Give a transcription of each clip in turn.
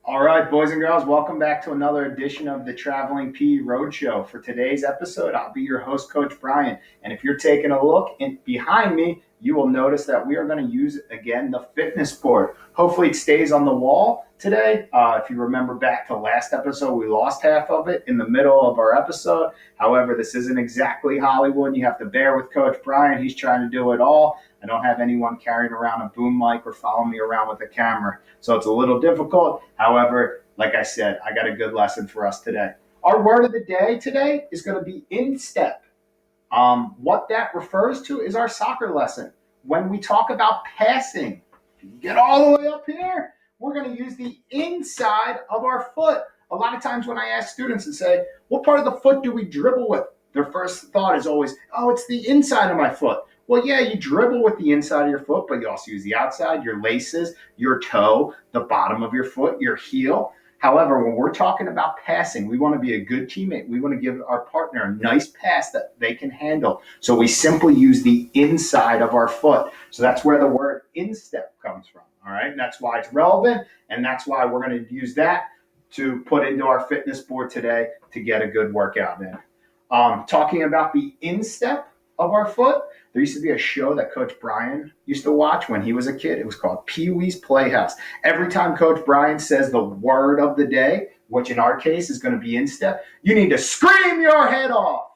All right, boys and girls, welcome back to another edition of the Traveling P Roadshow. For today's episode, I'll be your host, Coach Brian. And if you're taking a look behind me, you will notice that we are going to use, again, the fitness board. Hopefully it stays on the wall today. If you remember back to last episode, we lost half of it in the middle of our episode. However, this isn't exactly Hollywood. You have to bear with Coach Brian. He's trying to do it all. I don't have anyone carrying around a boom mic or following me around with a camera. So it's a little difficult. However, like I said, I got a good lesson for us today. Our word of the day today is going to be instep. What that refers to is our soccer lesson. When we talk about passing, get all the way up here, we're going to use the inside of our foot. A lot of times when I ask students and say, what part of the foot do we dribble with? Their first thought is always, oh, it's the inside of my foot. Well, yeah, you dribble with the inside of your foot, but you also use the outside, your laces, your toe, the bottom of your foot, your heel. However, when we're talking about passing, we want to be a good teammate. We want to give our partner a nice pass that they can handle. So we simply use the inside of our foot. So that's where the word instep comes from. All right. And that's why it's relevant. And that's why we're going to use that to put into our fitness board today to get a good workout in. Talking about the instep of our foot, there used to be a show that Coach Brian used to watch when he was a kid. It was called Pee-wee's Playhouse. Every time Coach Brian says the word of the day, which in our case is going to be instep, you need to scream your head off.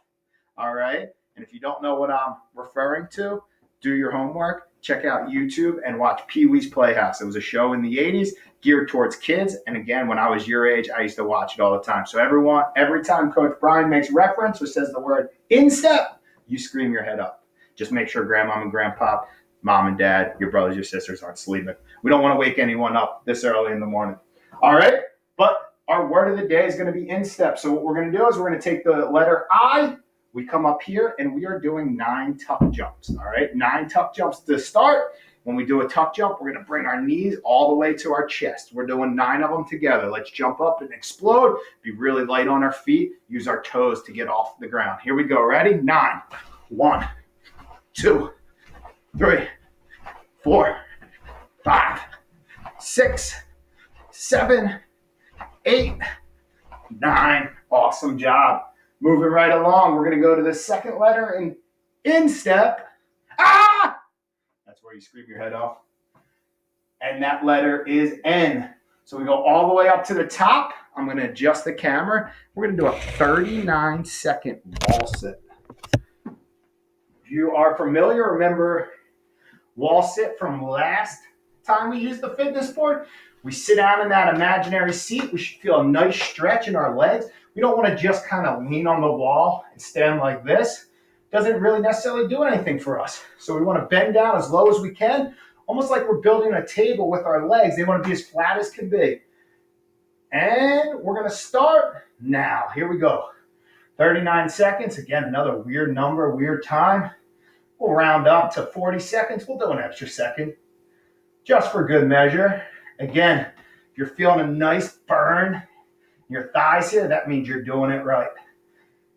All right? And if you don't know what I'm referring to, do your homework. Check out YouTube and watch Pee-wee's Playhouse. It was a show in the 80s geared towards kids. And again, when I was your age, I used to watch it all the time. So every time Coach Brian makes reference or says the word instep, you scream your head up. Just make sure grandma and grandpa, mom and dad, your brothers, your sisters aren't sleeping. We don't want to wake anyone up this early in the morning. All right? But our word of the day is going to be instep. So what we're going to do is we're going to take the letter I. We come up here and we are doing 9 tuck jumps. All right? 9 tuck jumps to start. When we do a tuck jump, we're going to bring our knees all the way to our chest. We're doing 9 of them together. Let's jump up and explode. Be really light on our feet. Use our toes to get off the ground. Here we go. Ready? 9. 1, 2, 3, 4, 5, 6, 7, 8, 9. Awesome job. Moving right along, we're going to go to the second letter in instep. Ah! That's where you scream your head off. And that letter is N. So we go all the way up to the top. I'm going to adjust the camera. We're going to do a 39-second wall sit. If you are familiar, remember wall sit from last time we used the fitness board? We sit down in that imaginary seat. We should feel a nice stretch in our legs. We don't want to just kind of lean on the wall and stand like this. Doesn't really necessarily do anything for us. So we want to bend down as low as we can, almost like we're building a table with our legs. They want to be as flat as can be. And we're going to start now. Here we go. 39 seconds. Again, another weird number, weird time. We'll round up to 40 seconds. We'll do an extra second just for good measure. Again, if you're feeling a nice burn in your thighs here, that means you're doing it right.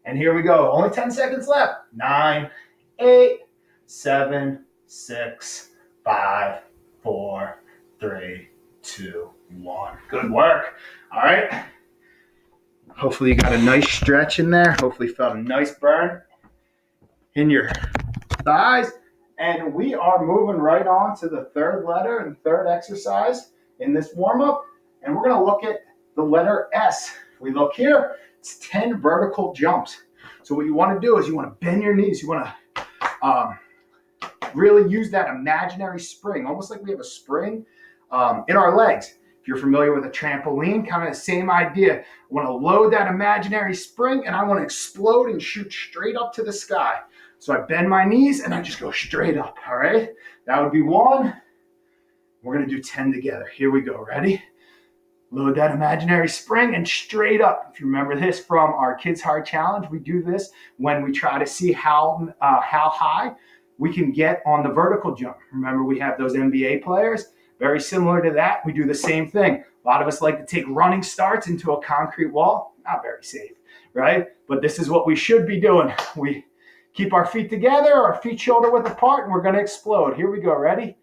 And here we go. Only 10 seconds left. 9, 8, 7, 6, 5, 4, 3, 2, 1. Good work. All right. Hopefully you got a nice stretch in there. Hopefully you felt a nice burn in your thighs. And we are moving right on to the third letter and third exercise in this warm-up. And we're going to look at the letter S. If we look here, it's 10 vertical jumps. So what you want to do is you want to bend your knees. You want to really use that imaginary spring, almost like we have a spring in our legs. If you're familiar with a trampoline, kind of the same idea. I want to load that imaginary spring and I want to explode and shoot straight up to the sky. So I bend my knees and I just go straight up, all right? That would be 1. We're going to do 10 together. Here we go. Ready? Load that imaginary spring and straight up. If you remember this from our Kids Hard Challenge, we do this when we try to see how high we can get on the vertical jump. Remember, we have those NBA players. Very similar to that, we do the same thing. A lot of us like to take running starts into a concrete wall. Not very safe, right? But this is what we should be doing. We keep our feet together, our feet shoulder width apart, and we're going to explode. Here we go. Ready?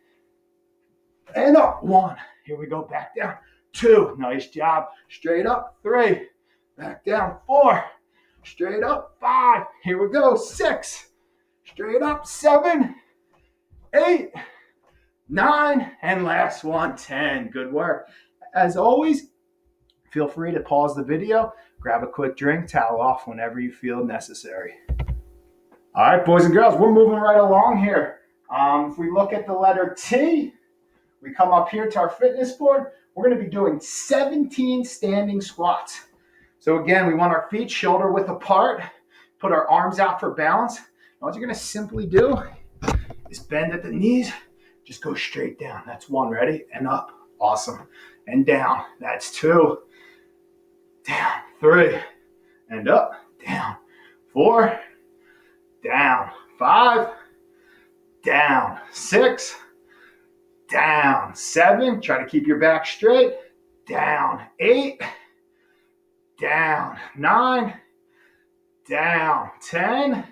And up. 1. Here we go. Back down. 2. Nice job. Straight up. 3. Back down. 4. Straight up. 5. Here we go. 6. Straight up. 7. 8. 9. And last one. 10. Good work. As always, feel free to pause the video, grab a quick drink, towel off whenever you feel necessary. All right, boys and girls, we're moving right along here. If we look at the letter T, we come up here to our fitness board. We're going to be doing 17 standing squats. So again, we want our feet shoulder width apart, put our arms out for balance. And what you're going to simply do is bend at the knees, just go straight down. That's 1. Ready? And up. Awesome. And down. That's 2. Down. 3. And up. Down. 4. Down. 5. Down. 6. Down. 7. Try to keep your back straight. Down. 8. Down. 9. Down. 10.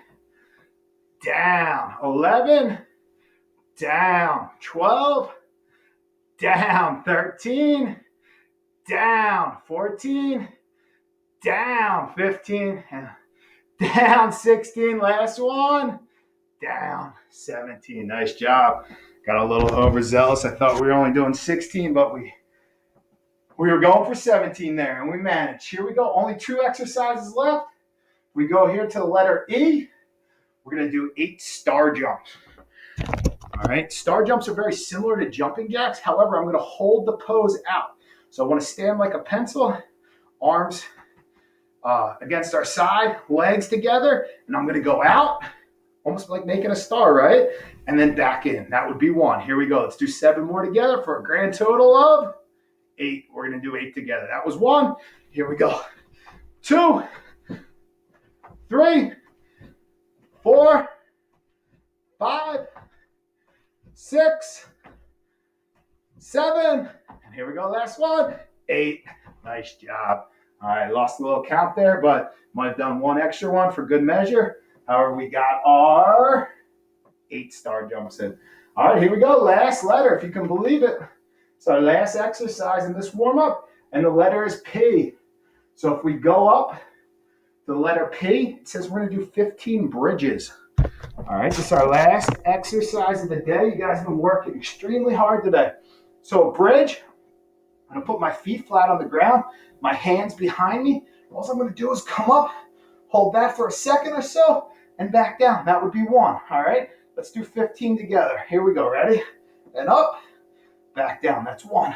Down. 11. Down. 12. Down. 13. Down. 14. Down. 15. Down. 16. Last one. Down. 17. Nice job. Got a little overzealous. I thought we were only doing 16, but we were going for 17 there, and we managed. Here we go. Only 2 exercises left. We go here to the letter E. We're going to do 8 star jumps. All right. Star jumps are very similar to jumping jacks. However, I'm going to hold the pose out. So I want to stand like a pencil, arms against our side, legs together, and I'm going to go out, almost like making a star, right? And then back in. That would be 1. Here we go. Let's do 7 more together for a grand total of 8. We're going to do 8 together. That was 1. Here we go. 2, 3, 4, 5, 6, 7, and here we go. Last one. 8. Nice job. All right, lost a little count there, but might have done 1 extra one for good measure. However, we got our 8 star jumps in. All right, here we go. Last letter, if you can believe it. It's our last exercise in this warm-up, and the letter is P. So if we go up the letter P, it says we're going to do 15 bridges. All right, this is our last exercise of the day. You guys have been working extremely hard today. So a bridge, I'm going to put my feet flat on the ground, my hands behind me. All I'm going to do is come up, hold that for a second or so, and back down. That would be 1. All right, let's do 15 together. Here we go. Ready? And up, back down. That's 1.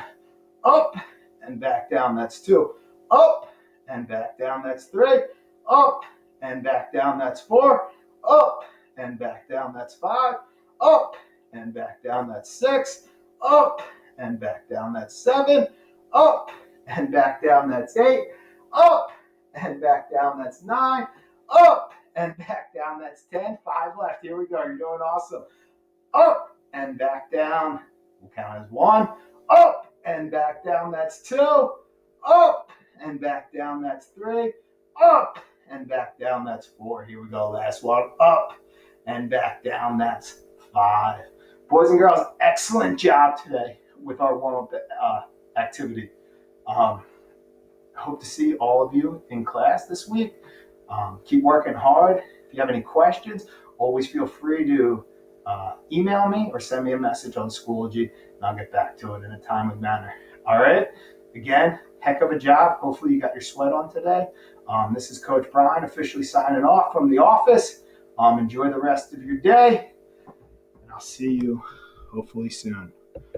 Up and back down. That's 2. Up and back down. That's 3. Up and back down. That's 4. Up and back down. That's 5. Up and back down. That's 6. Up and back down. That's 7. Up and back down. That's 8. Up and back down. That's 9. Up and back down. That's 10. 5 left. Here we go. You're doing awesome. Up and back down. We'll count as 1. Up and back down. That's 2. Up and back down. That's 3. Up and back down. That's 4. Here we go. Last one. Up and back down. That's 5. Boys and girls, excellent job today with our warm-up activity. Hope to see all of you in class this week. Keep working hard. If you have any questions, always feel free to email me or send me a message on Schoology, and I'll get back to it in a timely manner. All right? Again, heck of a job. Hopefully you got your sweat on today. This is Coach Brian officially signing off from the office. Enjoy the rest of your day, and I'll see you hopefully soon.